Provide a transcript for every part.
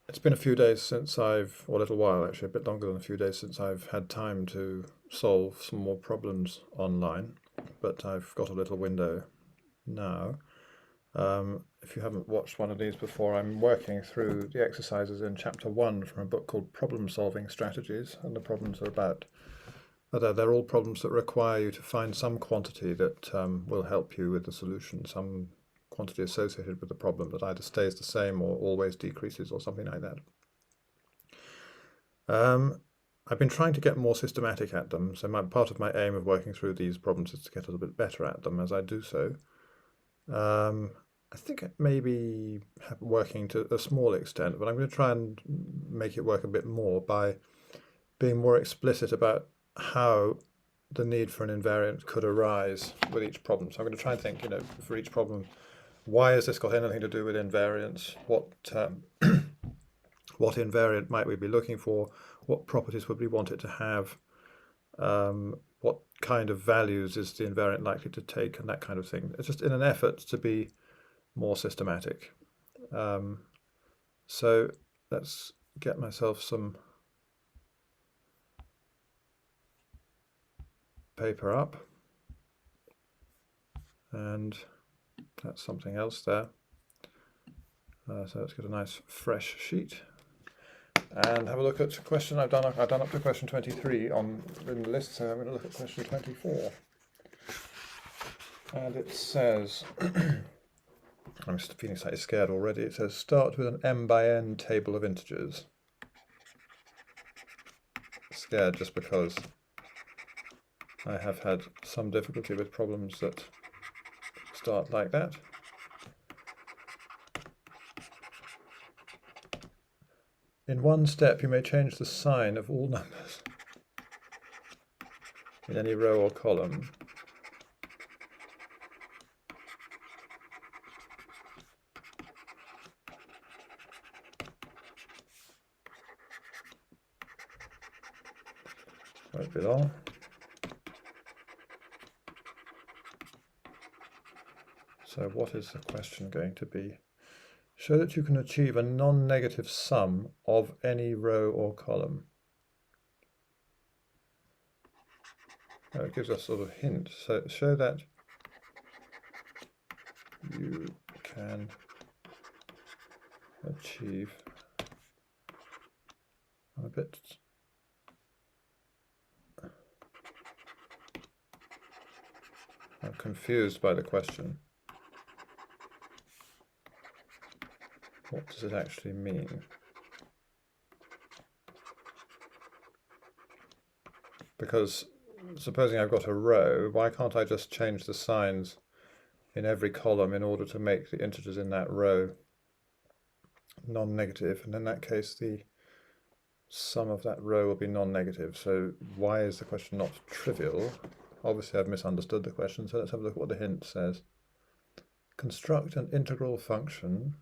It's been a few days since or a little while actually, a bit longer than a few days since I've had time to solve some more problems online, but I've got a little window now. If you haven't watched one of these before, I'm working through the exercises in chapter 1 from a book called Problem Solving Strategies, and the problems are about, they're all problems that require you to find some quantity that will help you with the solution, some quantity associated with the problem that either stays the same or always decreases or something like that. I've been trying to get more systematic at them, so part of my aim of working through these problems is to get a little bit better at them as I do so. I think it may be working to a small extent, but I'm going to try and make it work a bit more by being more explicit about how the need for an invariant could arise with each problem. So I'm going to try and think, for each problem, why has this got anything to do with invariance? What invariant might we be looking for? What properties would we want it to have? What kind of values is the invariant likely to take, and that kind of thing. It's just in an effort to be more systematic. So let's get myself some paper up, and that's something else there. So let's get a nice fresh sheet and have a look at question. I've done up to question 23 in the list, so I'm going to look at question 24. And it says, I'm feeling slightly scared already. It says start with an m by n table of integers. Scared just because I have had some difficulty with problems that start like that. In one step, you may change the sign of all numbers in any row or column. Won't be long. So what is the question going to be? Show that you can achieve a non-negative sum of any row or column. It gives us sort of a hint. So show that you can achieve. I'm confused by the question. What does it actually mean? Because supposing I've got a row, why can't I just change the signs in every column in order to make the integers in that row non-negative? And in that case, the sum of that row will be non-negative. So why is the question not trivial? Obviously, I've misunderstood the question, so let's have a look at what the hint says. Construct an integral function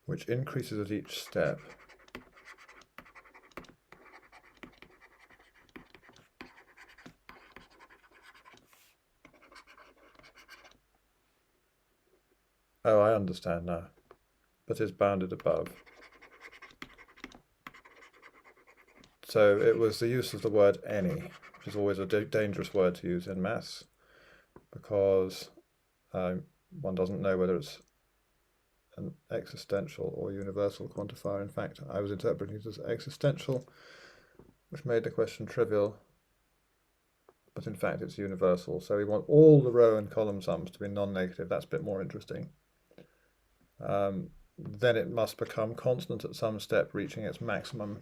which increases at each step. Oh, I understand now, but is bounded above. So it was the use of the word any, which is always a dangerous word to use in maths, because one doesn't know whether it's an existential or universal quantifier. In fact, I was interpreting it as existential, which made the question trivial, but in fact it's universal. So we want all the row and column sums to be non-negative. That's a bit more interesting. Then it must become constant at some step, reaching its maximum.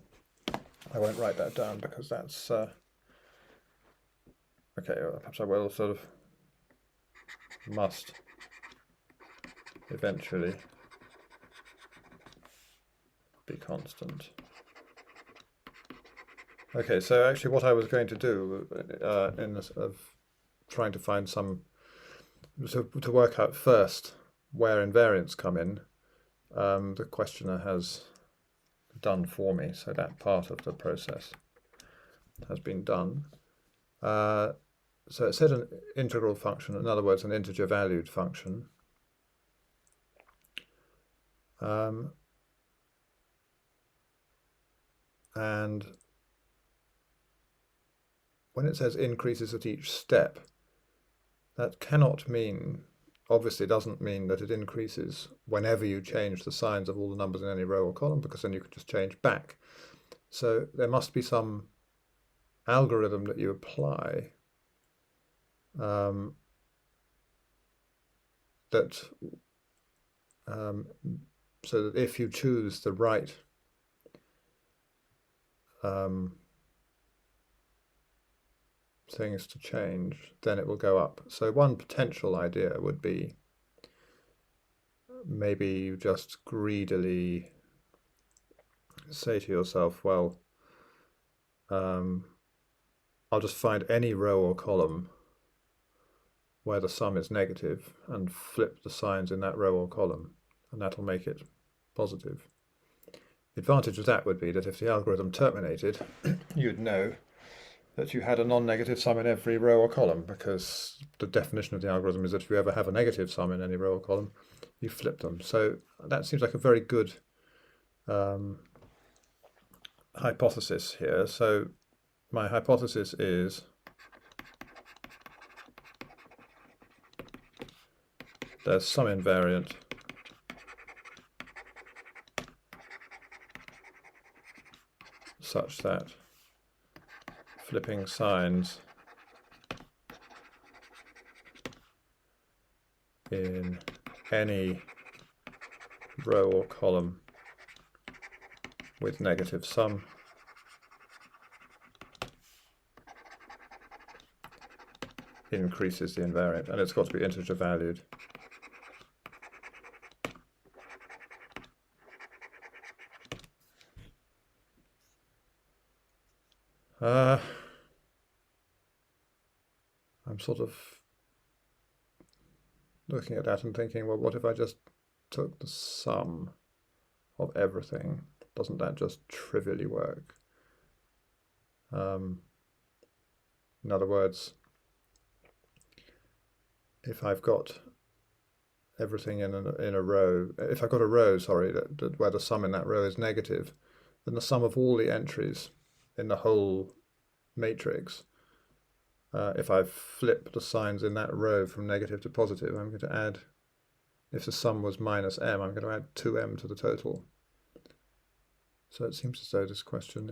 I won't write that down because that's okay. Perhaps I will sort of must eventually be constant. Okay, so actually what I was going to do in this of trying to find some, to work out first where invariants come in, the questioner has done for me, so that part of the process. has been done. So it said an integral function, in other words, an integer valued function. And when it says increases at each step, that cannot mean, obviously doesn't mean that it increases whenever you change the signs of all the numbers in any row or column, because then you could just change back. So there must be some algorithm that you apply so that if you choose the right things to change, then it will go up. So one potential idea would be maybe you just greedily say to yourself, well, I'll just find any row or column where the sum is negative and flip the signs in that row or column, and that'll make it positive. The advantage of that would be that if the algorithm terminated, you'd know that you had a non-negative sum in every row or column, because the definition of the algorithm is that if you ever have a negative sum in any row or column, you flip them. So that seems like a very good hypothesis here. So my hypothesis is there's some invariant such that flipping signs in any row or column with negative sum increases the invariant, and it's got to be integer valued. I'm sort of looking at that and thinking, well, what if I just took the sum of everything? Doesn't that just trivially work? In other words, if I've got everything in a row, if I've got a row, sorry, where the sum in that row is negative, then the sum of all the entries in the whole matrix, if I flip the signs in that row from negative to positive, I'm going to add, if the sum was minus m, I'm going to add 2m to the total. So it seems as though this question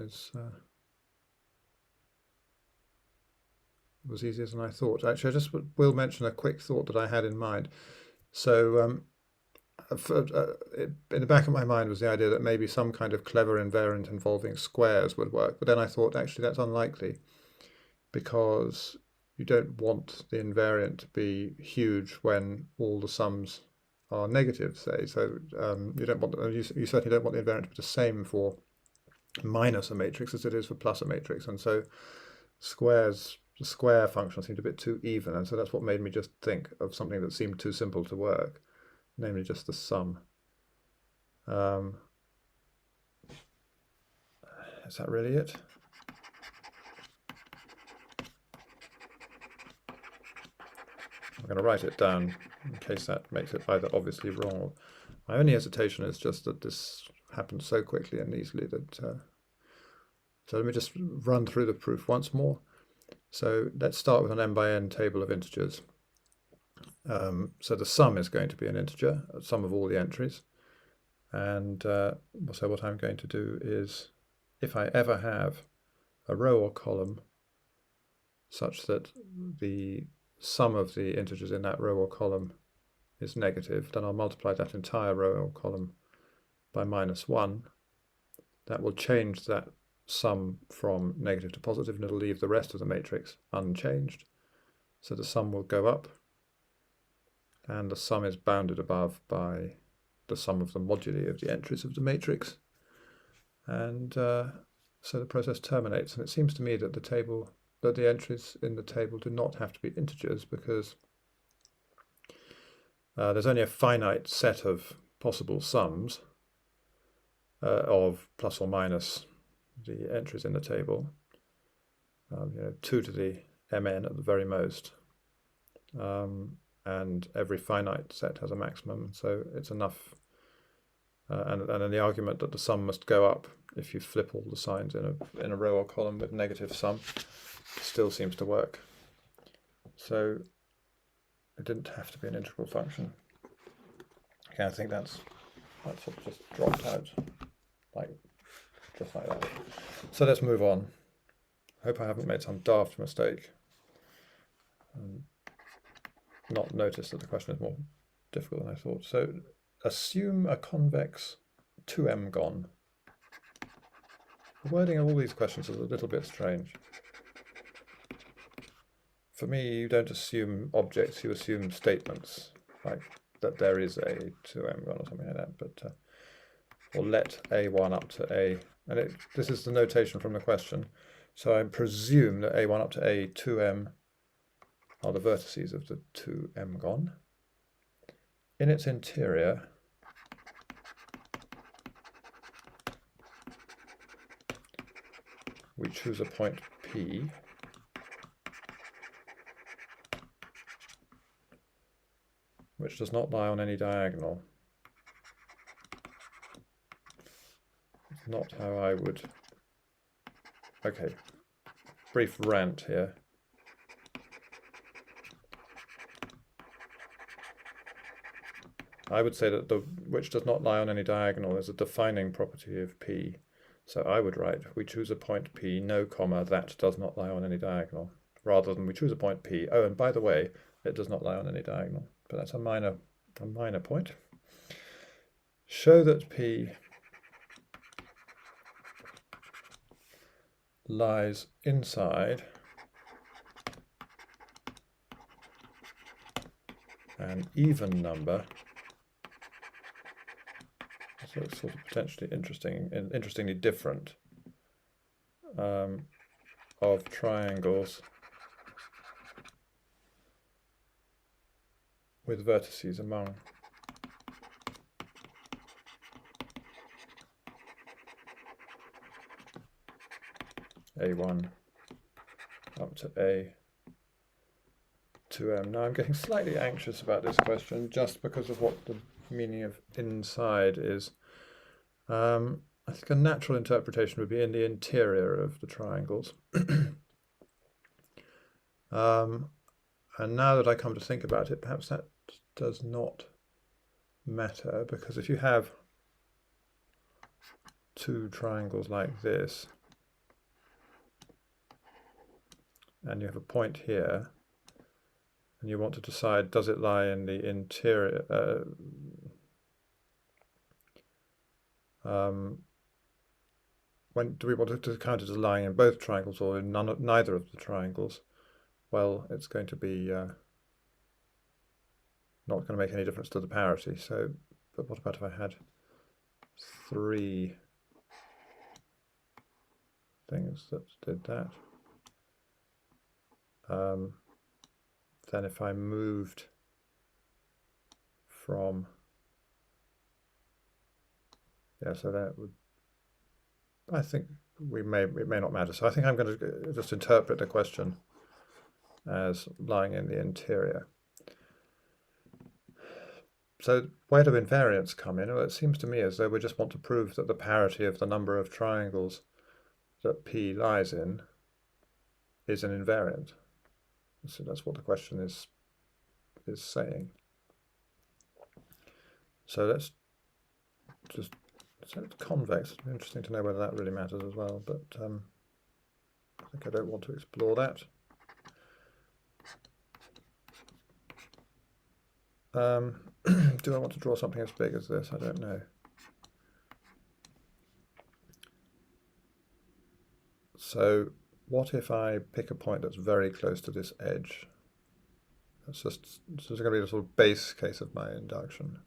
was easier than I thought. Actually, I just will mention a quick thought that I had in mind. So in the back of my mind was the idea that maybe some kind of clever invariant involving squares would work, but then I thought actually that's unlikely, because you don't want the invariant to be huge when all the sums are negative, say. So you don't want, you certainly don't want the invariant to be the same for minus a matrix as it is for plus a matrix, and so squares, the square function seemed a bit too even, and so that's what made me just think of something that seemed too simple to work, namely just the sum. Is that really it? I'm going to write it down in case that makes it either obviously wrong or... My only hesitation is just that this happened so quickly and easily that... So let me just run through the proof once more. So let's start with an n by n table of integers. So the sum is going to be an integer, a sum of all the entries. And so what I'm going to do is, if I ever have a row or column such that the sum of the integers in that row or column is negative, then I'll multiply that entire row or column by -1. That will change that sum from negative to positive, and it'll leave the rest of the matrix unchanged. So the sum will go up, and the sum is bounded above by the sum of the moduli of the entries of the matrix. And so the process terminates, and it seems to me that the entries in the table do not have to be integers, because there's only a finite set of possible sums of plus or minus the entries in the table. 2 to the mn at the very most, and every finite set has a maximum, so it's enough. And then the argument that the sum must go up if you flip all the signs in a row or column with negative sum still seems to work. So it didn't have to be an integral function. Okay, I think that's sort of just dropped out, just like that. So let's move on. I hope I haven't made some daft mistake and not noticed that the question is more difficult than I thought. So assume a convex 2m gon. The wording of all these questions is a little bit strange. For me, you don't assume objects, you assume statements, like that there is a 2m gon or something like that, but or let a1 up to a, and this is the notation from the question. So I presume that a1 up to a 2m are the vertices of the 2m gon. In its interior, we choose a point P which does not lie on any diagonal. It's not how I would... Okay, brief rant here. I would say that the which does not lie on any diagonal is a defining property of P. So I would write, we choose a point P, no comma, that does not lie on any diagonal, rather than we choose a point P. Oh, and by the way, it does not lie on any diagonal. But that's a minor point. Show that P lies inside an even number. So it's sort of potentially interestingly different of triangles with vertices among A1 up to A2M. Now I'm getting slightly anxious about this question just because of what the meaning of inside is. I think a natural interpretation would be in the interior of the triangles. And now that I come to think about it, perhaps that does not matter, because if you have two triangles like this, and you have a point here, and you want to decide, does it lie in the interior, when do we want to count it as lying in both triangles or in neither of the triangles? Well, it's going to be not going to make any difference to the parity. So, but what about if I had three things that did that? Then if I moved from, so that would, I think it may not matter. So I think I'm going to just interpret the question as lying in the interior. So where do invariants come in? Well, it seems to me as though we just want to prove that the parity of the number of triangles that P lies in is an invariant. So that's what the question is saying. So let's just set it to convex. It'd be interesting to know whether that really matters as well, but I think I don't want to explore that. Do I want to draw something as big as this? I don't know. So what if I pick a point that's very close to this edge? This is going to be the sort of base case of my induction,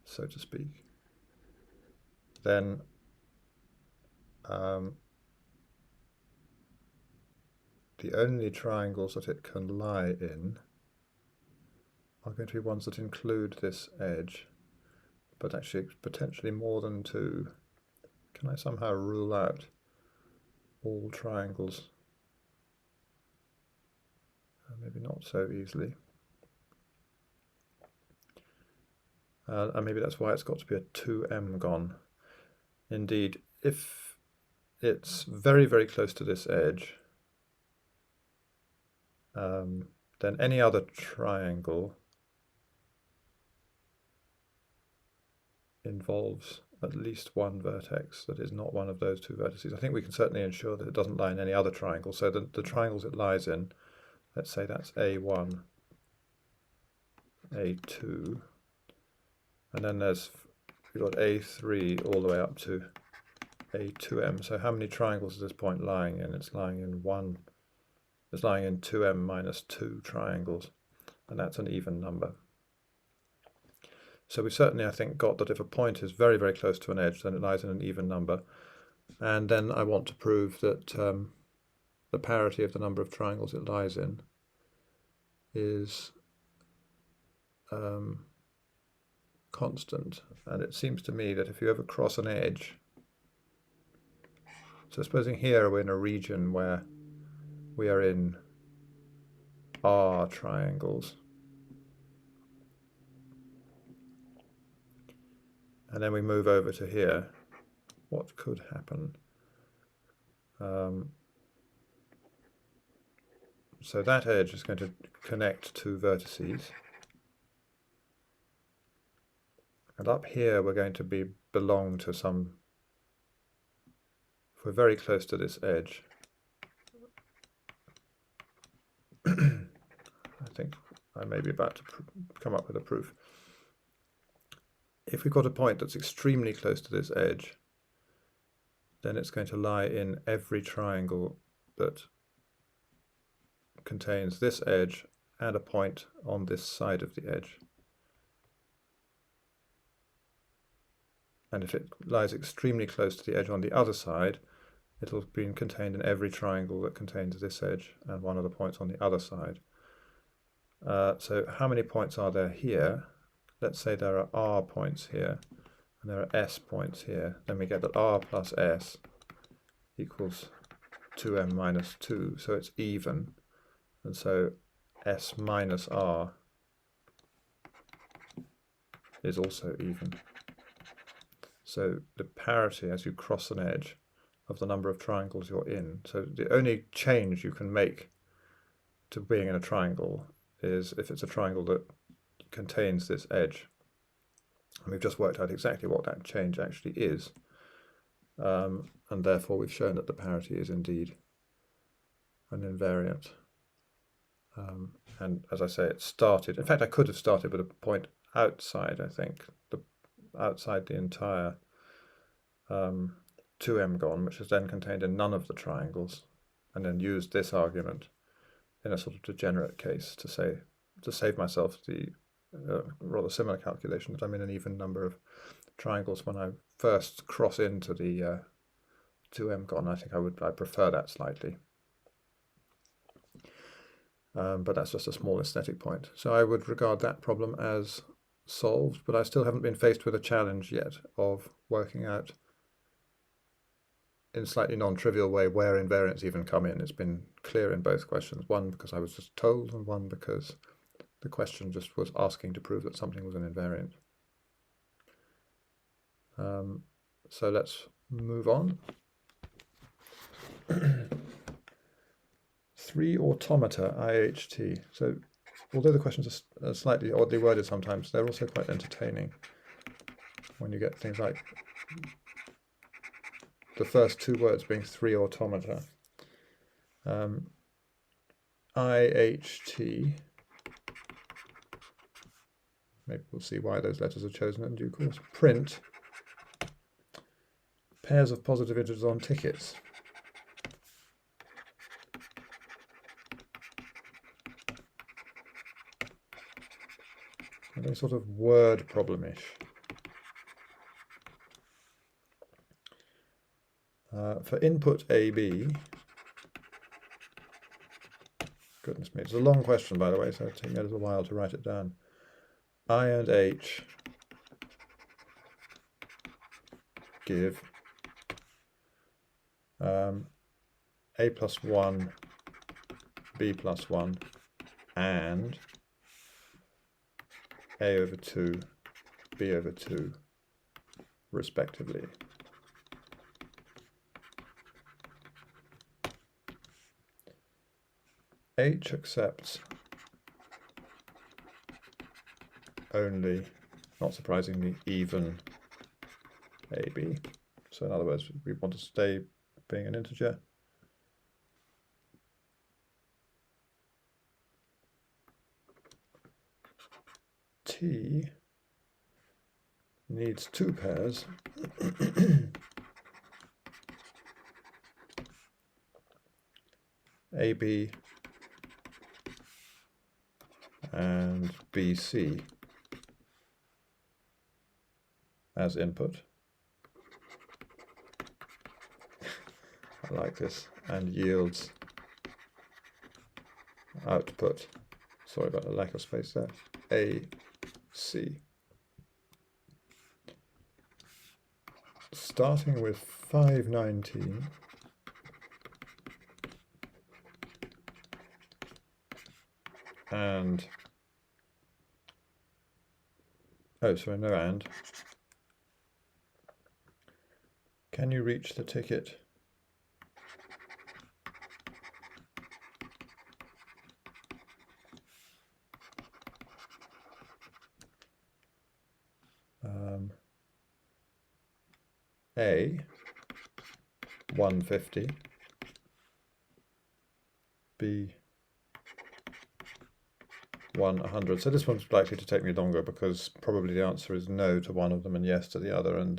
so to speak. Then the only triangles that it can lie in are going to be ones that include this edge, but actually potentially more than two. Can I somehow rule out all triangles maybe not so easily. And maybe that's why it's got to be a 2m gone. Indeed, if it's very, very close to this edge, then any other triangle involves at least one vertex that is not one of those two vertices. I think we can certainly ensure that it doesn't lie in any other triangle. So the triangles it lies in, let's say that's A1, A2, and then we've got A3 all the way up to A2m. So how many triangles is this point lying in? It's lying in 2m minus 2 triangles, and that's an even number. So we certainly, I think, got that if a point is very, very close to an edge, then it lies in an even number. And then I want to prove that the parity of the number of triangles it lies in is constant. And it seems to me that if you ever cross an edge, so supposing here we're in a region where we are in R triangles, and then we move over to here, what could happen? So that edge is going to connect two vertices. And up here we're going to belong to some, if we're very close to this edge, I think I may be about to come up with a proof. If we've got a point that's extremely close to this edge, then it's going to lie in every triangle that contains this edge and a point on this side of the edge. And if it lies extremely close to the edge on the other side, it'll be contained in every triangle that contains this edge and one of the points on the other side. So how many points are there here? Let's say there are R points here, and there are S points here. Then we get that R plus S equals 2m minus 2, so it's even. And so S minus R is also even. So the parity as you cross an edge of the number of triangles you're in. So the only change you can make to being in a triangle is if it's a triangle that contains this edge. And we've just worked out exactly what that change actually is. And therefore we've shown that the parity is indeed an invariant. And as I say, it started, in fact I could have started with a point outside, I think, outside the entire 2m gone, which is then contained in none of the triangles, and then used this argument in a sort of degenerate case to save myself the rather similar calculation that I'm in an even number of triangles when I first cross into the 2m gone. I think I prefer that slightly. But that's just a small aesthetic point. So I would regard that problem as solved, but I still haven't been faced with a challenge yet of working out in a slightly non-trivial way where invariants even come in. It's been clear in both questions, one because I was just told, and one because the question just was asking to prove that something was an invariant. So let's move on. 3 automata IHT. So although the questions are slightly oddly worded sometimes, they're also quite entertaining when you get things like the first two words being 3 automata. IHT, maybe we'll see why those letters are chosen in due course. Print pairs of positive integers on tickets. A sort of word problem-ish. For input AB, goodness me, it's a long question by the way, so it'll take me a little while to write it down. I and H give A plus 1, B plus 1, and a over 2, b over 2, respectively. H accepts only, not surprisingly, even AB. So in other words, we want to stay being an integer. T needs 2 pairs AB and BC as input. I like this. And yields output. Sorry about the lack of space there. AC. Starting with 519. And, oh, sorry, no and. Can you reach the ticket A 150, B 100. So this one's likely to take me longer because probably the answer is no to one of them and yes to the other, and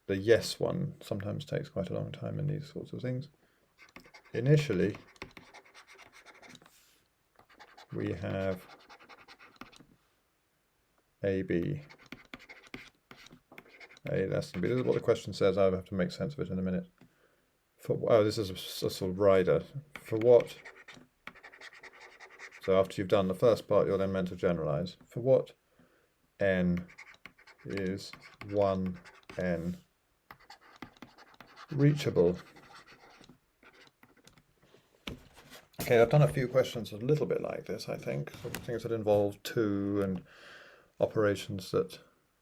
the yes one sometimes takes quite a long time in these sorts of things. Initially, we have AB, A less than B. This is what the question says. I'll have to make sense of it in a minute. Oh, this is a sort of rider. For what? So after you've done the first part, you're then meant to generalize. For what n is 1n reachable? Okay, I've done a few questions a little bit like this, I think. Sort of things that involve 2 and operations that,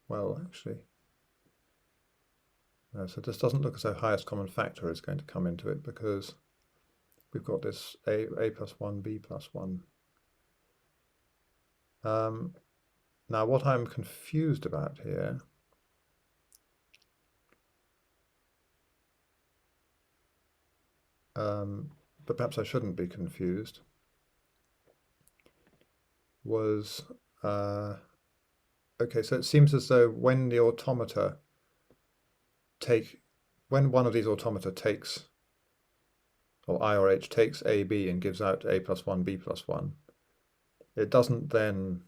well, actually, no, so this doesn't look as though highest common factor is going to come into it because we've got this a plus 1, b plus 1. Now what I'm confused about here but perhaps I shouldn't be confused, was okay, so it seems as though when the automata when one of these automata takes, or I or H takes A, B and gives out A plus 1, B plus 1, it doesn't then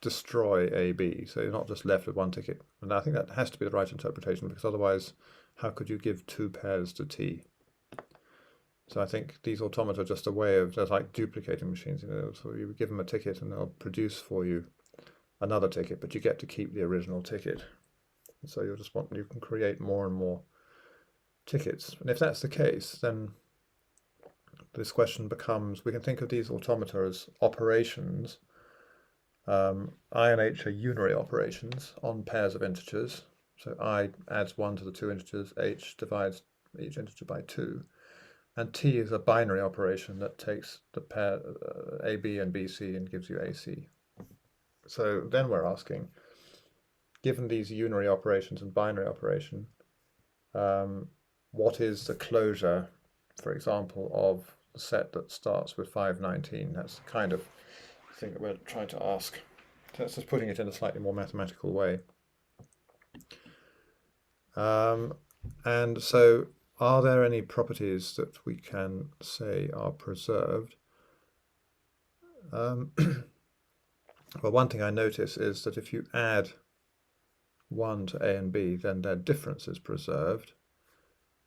destroy A, B, so you're not just left with one ticket. And I think that has to be the right interpretation, because otherwise how could you give 2 pairs to T? So I think these automata are just a way of, they're like duplicating machines, you know, so you give them a ticket and they'll produce for you another ticket, but you get to keep the original ticket. And so you can create more and more tickets. And if that's the case, then this question becomes, we can think of these automata as operations. I and H are unary operations on pairs of integers. So I adds 1 to the 2 integers, H divides each integer by 2. And T is a binary operation that takes the pair AB and BC and gives you AC. So then we're asking, given these unary operations and binary operation, what is the closure, for example, of the set that starts with 519? That's the kind of thing that we're trying to ask. So that's just putting it in a slightly more mathematical way. And so are there any properties that we can say are preserved? Well, one thing I notice is that if you add 1 to A and B, then their difference is preserved.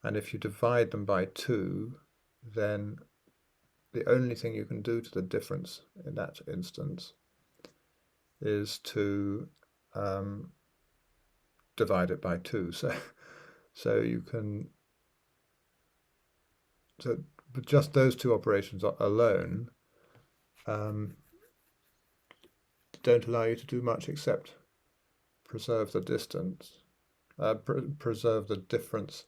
And if you divide them by 2, then the only thing you can do to the difference in that instance is to divide it by 2. So you can, so just those two operations alone don't allow you to do much except preserve the distance, preserve the difference,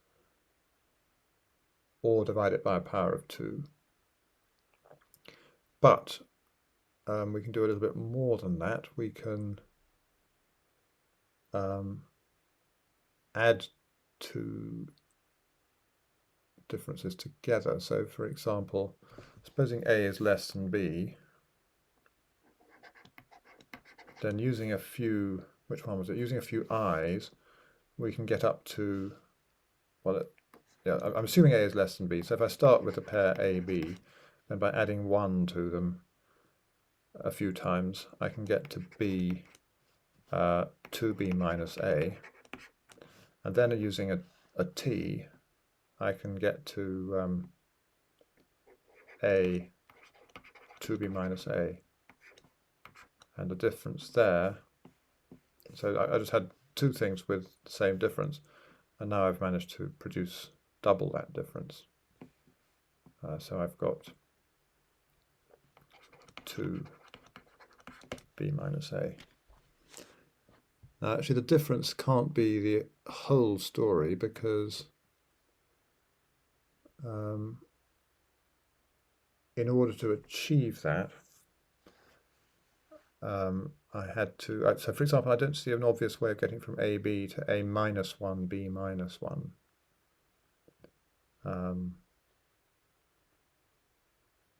or divide it by a power of 2. But we can do a little bit more than that. We can add two differences together. So, for example, supposing A is less than B, then using a few, which one was it? Using a few i's, we can get up to, well, yeah, I'm assuming A is less than B. So if I start with a pair A, B, then by adding 1 to them a few times, I can get to B, 2B minus A. And then using a T, I can get to A, 2B minus A. And the difference there, so I just had two things with the same difference, and now I've managed to produce double that difference. So I've got 2B minus A. Now actually the difference can't be the whole story, because in order to achieve that, I had to, so for example, I don't see an obvious way of getting from AB to A minus 1, B minus 1.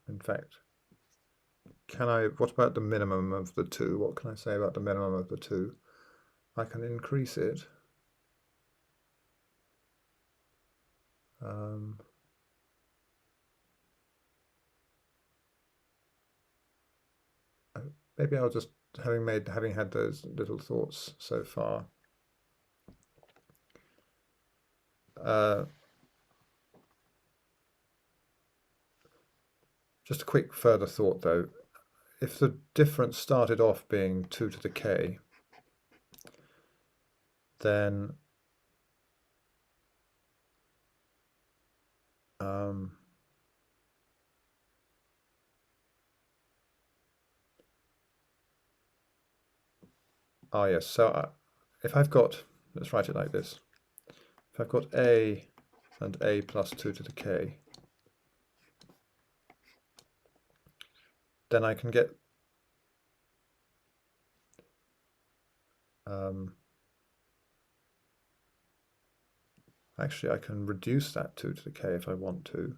In fact, what about the minimum of the two? What can I say about the minimum of the two? I can increase it. Maybe I'll just, having had those little thoughts so far, just a quick further thought though. If the difference started off being 2 to the k, then yes, so if I've got, let's write it like this. If I've got A and A plus 2 to the k, then I can get actually I can reduce that 2 to the k if I want to.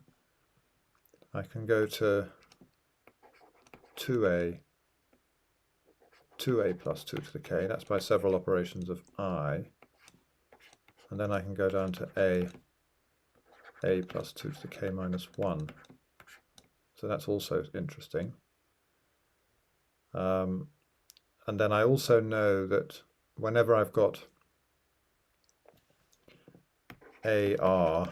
I can go to 2A plus 2 to the k, that's by several operations of I, and then I can go down to A plus 2 to the k minus 1. So that's also interesting. And then I also know that whenever I've got AR,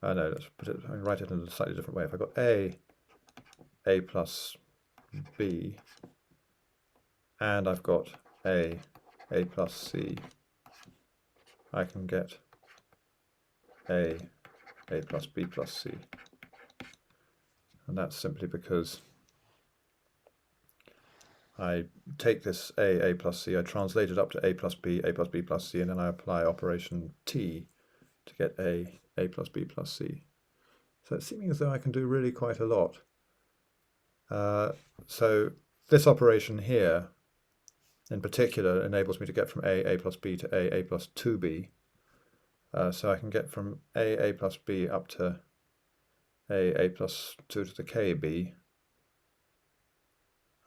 no, let's put it, I write it in a slightly different way. If I've got A plus B, and I've got A plus C, I can get A plus B plus C. And that's simply because I take this A plus C, I translate it up to A plus B plus C, and then I apply operation T to get A plus B plus C. So it's seeming as though I can do really quite a lot. So this operation here, in particular, enables me to get from A plus B to A plus 2B. So I can get from A plus B up to A plus 2 to the KB.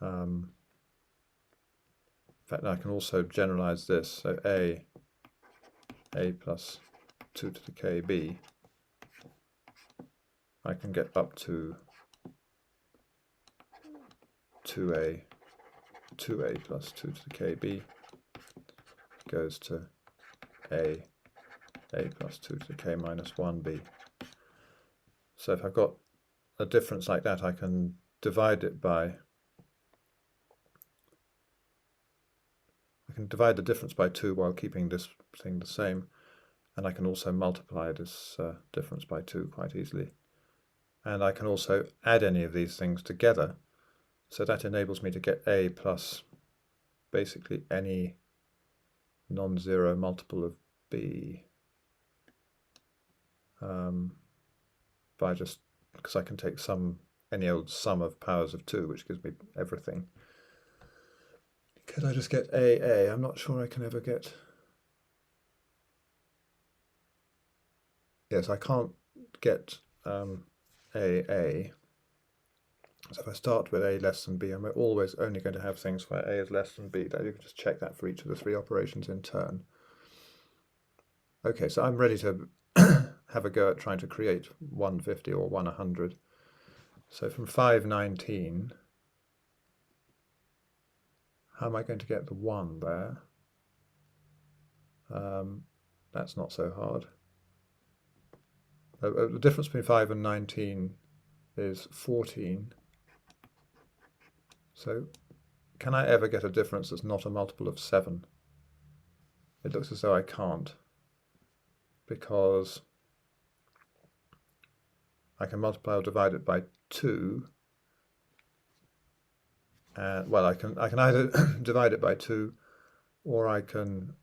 In fact, I can also generalize this. So A plus 2 to the KB, I can get up to 2A plus 2 to the KB goes to A plus 2 to the k minus 1B. So if I've got a difference like that, I can divide it by, I can divide the difference by 2 while keeping this thing the same. And I can also multiply this difference by 2 quite easily. And I can also add any of these things together. So that enables me to get A plus basically any non-zero multiple of B by just, because I can take any old sum of powers of 2, which gives me everything. Could I just get AA? I'm not sure I can ever get... Yes, I can't get AA. So if I start with A less than B, I'm always only going to have things where A is less than B. You can just check that for each of the 3 operations in turn. Okay, so I'm ready to have a go at trying to create 150 or 100. So from 519, how am I going to get the 1 there? That's not so hard. The difference between 5 and 19 is 14. So can I ever get a difference that's not a multiple of 7? It looks as though I can't, because I can multiply or divide it by 2. And well, I can either divide it by 2, or I can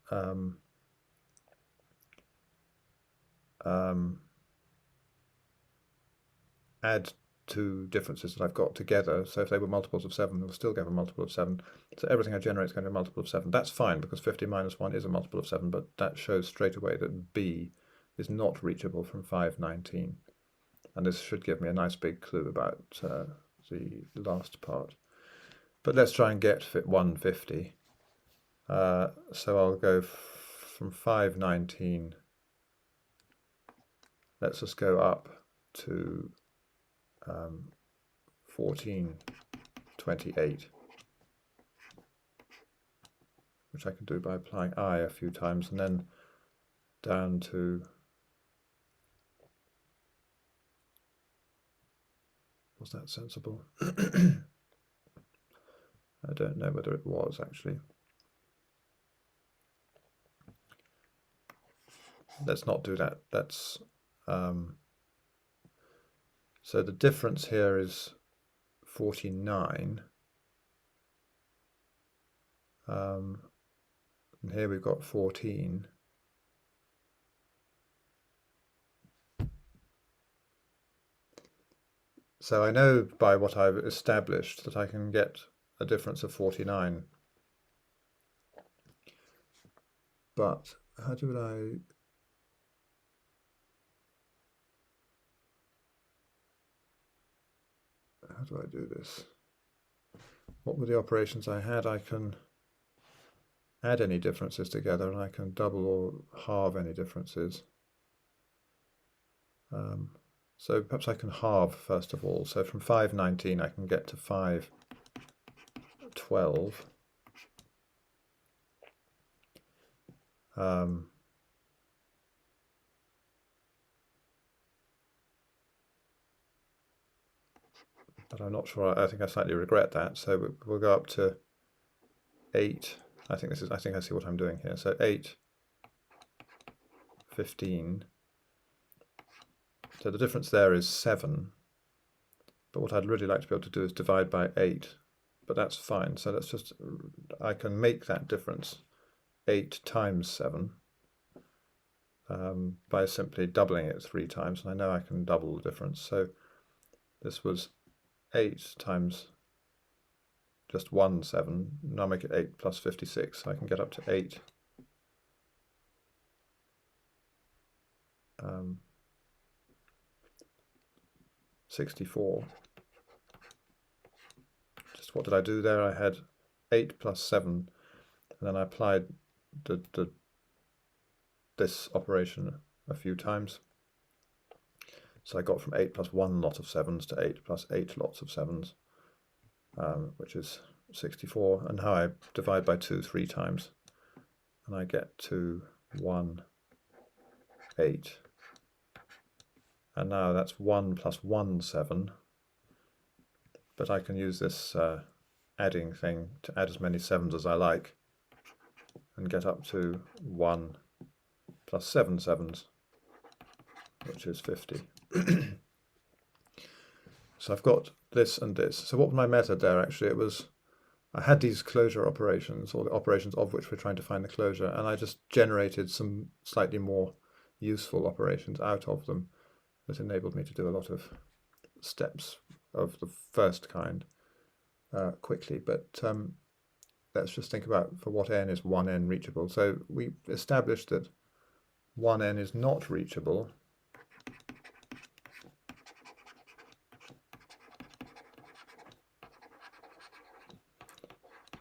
add 2 differences that I've got together. So if they were multiples of 7, they'll still give a multiple of 7. So everything I generate is going to be a multiple of 7. That's fine, because 50 minus 1 is a multiple of 7, but that shows straight away that B is not reachable from 519. And this should give me a nice big clue about the last part. But let's try and get 150. So I'll go from 519. Let's just go up to 1428, which I can do by applying I a few times, and then down to, was that sensible? I don't know whether it was actually. Let's not do that. That's so the difference here is 49. And here we've got 14. So I know by what I've established that I can get a difference of 49. But how do I... How do I do this? What were the operations I had? I can add any differences together, and I can double or halve any differences. So perhaps I can halve first of all. So from 519 I can get to 512. But I'm not sure. I think I slightly regret that. So we'll go up to 8. I think I see what I'm doing here. So 8, 15. So the difference there is 7. But what I'd really like to be able to do is divide by 8. But that's fine. So let's just, I can make that difference 8 times 7 by simply doubling it 3 times. And I know I can double the difference. So this was 8 times just 1 7. Now make it 8 plus 56. So I can get up to 8. 64. Just what did I do there? I had 8 plus 7, and then I applied this operation a few times. So I got from 8 plus 1 lot of 7s to 8 plus 8 lots of 7s, which is 64. And now I divide by 2 3 times, and I get to 1, 8. And now that's 1 plus 1, 7. But I can use this adding thing to add as many 7s as I like and get up to 1, plus 7 sevens, which is 50. So I've got this and this. So what was my method there actually? It was, I had these closure operations, or the operations of which we're trying to find the closure, and I just generated some slightly more useful operations out of them that enabled me to do a lot of steps of the first kind quickly. But let's just think about for what n is 1n reachable. So we established that 1n is not reachable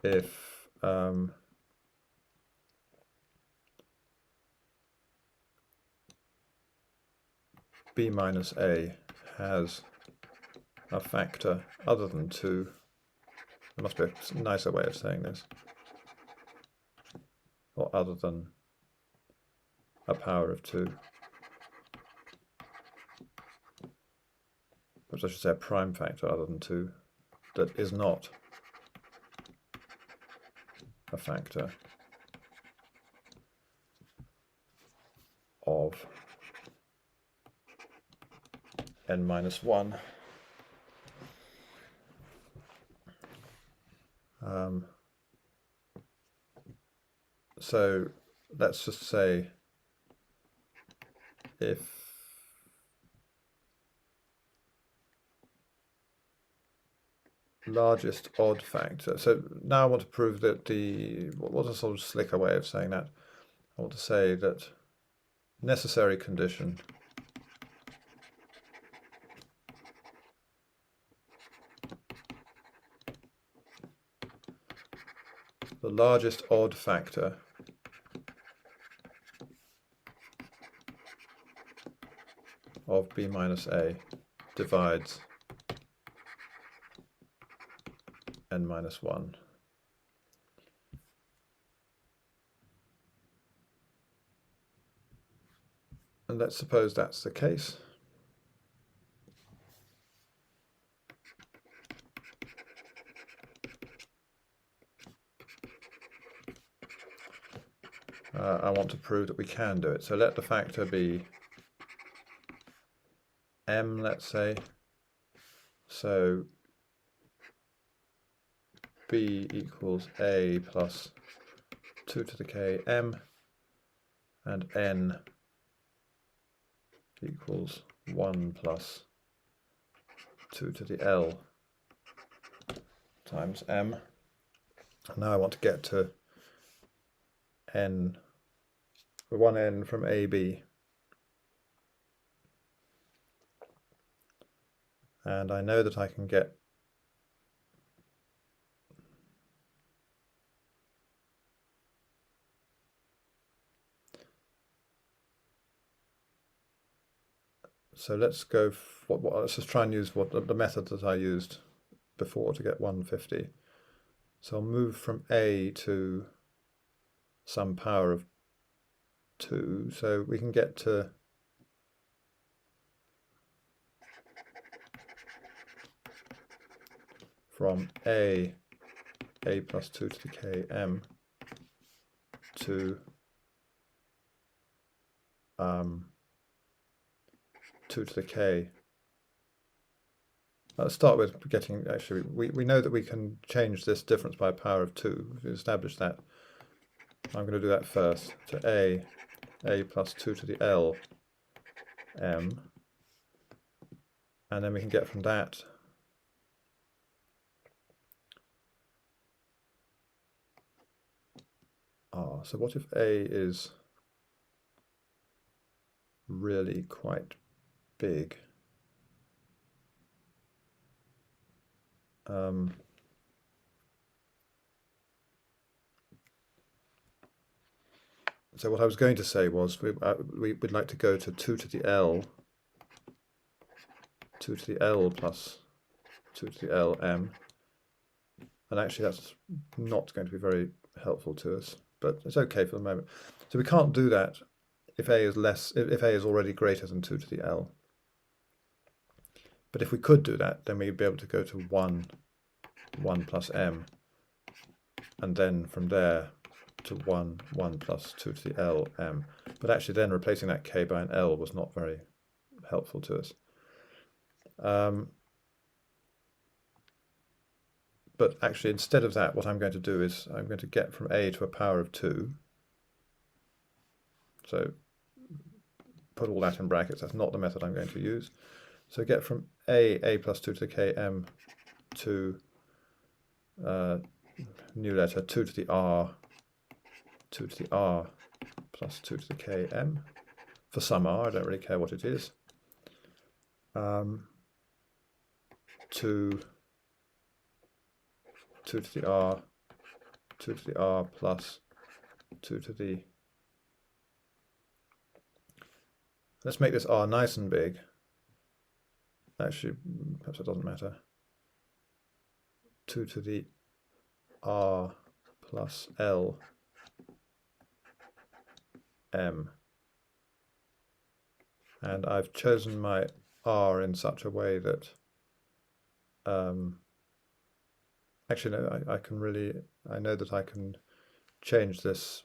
if b minus a has a factor other than 2. There must be a nicer way of saying this. Or other than a power of 2. Perhaps I should say a prime factor other than 2 that is not a factor of n minus 1. So let's just say if largest odd factor, so now I want to prove that what's a sort of slicker way of saying that? I want to say that necessary condition the largest odd factor of b minus a divides n minus 1. And let's suppose that's the case. I want to prove that we can do it. So let the factor be m, let's say. So b equals a plus 2 to the k m, and n equals 1 plus 2 to the l times m. And now I want to get to n, the 1n from AB. And I know that I can get so let's go let's just try and use the method that I used before to get 150. So I'll move from a to some power of 2, so we can get to from a plus 2 to the k m to 2 to the k. Let's start with getting, actually, we know that we can change this difference by a power of 2. We've established that. I'm going to do that first. To a plus 2 to the l m, and then we can get from that r. So what if a is really quite big? So what I was going to say was we'd like to go to 2 to the l, 2 to the l plus 2 to the l m, and actually that's not going to be very helpful to us, but it's okay for the moment. So we can't do that if a is if a is already greater than 2 to the l. But if we could do that, then we'd be able to go to 1 plus m, and then from there to 1, 1 plus 2 to the L, M. But actually then replacing that K by an L was not very helpful to us. But actually instead of that, what I'm going to do is I'm going to get from A to a power of 2. So put all that in brackets, that's not the method I'm going to use. So get from A plus 2 to the K, M, to new letter 2 to the R, 2 to the R plus 2 to the K, M, for some R, I don't really care what it is, to 2 to the R, 2 to the R plus 2 to the, let's make this R nice and big. Actually, perhaps it doesn't matter. 2 to the R plus L M. And I've chosen my R in such a way that actually no, I can really, I know that I can change this.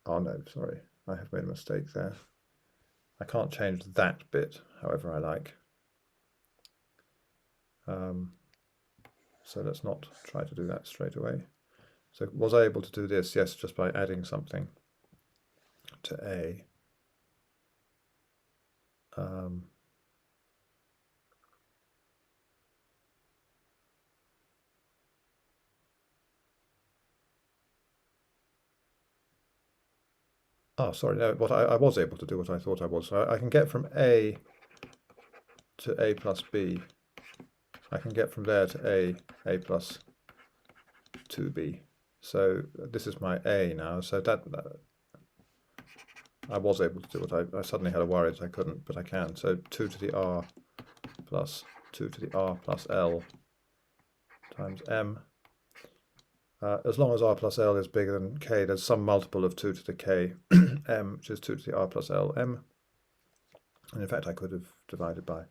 Oh no, sorry, I have made a mistake there. I can't change that bit however I like. So let's not try to do that straight away. So was I able to do this? Yes, just by adding something to A. Oh, sorry, no, what I was able to do what I thought I was. So I can get from A to A plus B. I can get from there to A plus 2B. So this is my A now. So that I was able to do what I suddenly had a worry that I couldn't, but I can. So 2 to the R plus 2 to the R plus L times M. As long as R plus L is bigger than K, there's some multiple of 2 to the K M, which is 2 to the R plus L M. And in fact, I could have divided by.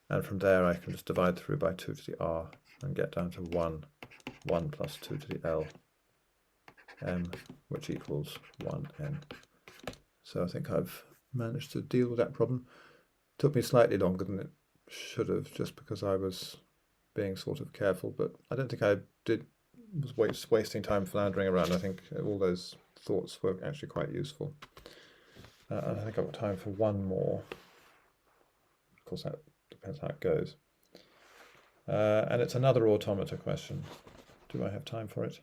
And from there, I can just divide through by 2 to the R and get down to 1 plus 2 to the L M, which equals 1N. So I think I've managed to deal with that problem. It took me slightly longer than it should have, just because I was being sort of careful, but I don't think I was wasting time floundering around. I think all those thoughts were actually quite useful. And I think I've got time for one more. Of course, that depends how it goes. And it's another automata question. Do I have time for it?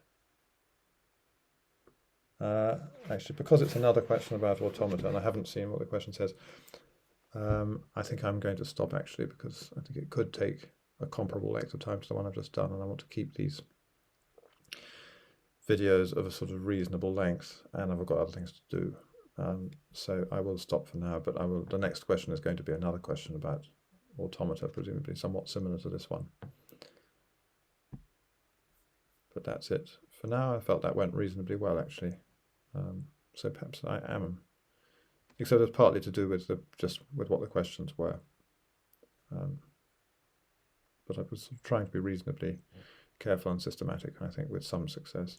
Actually, because it's another question about automata, and I haven't seen what the question says, I think I'm going to stop actually, because I think it could take a comparable length of time to the one I've just done, and I want to keep these videos of a sort of reasonable length, and I've got other things to do. So I will stop for now, but the next question is going to be another question about automata, presumably somewhat similar to this one. But that's it. For now, I felt that went reasonably well, actually. So perhaps I am, except it's partly to do with just with what the questions were. But I was trying to be reasonably careful and systematic, I think, with some success.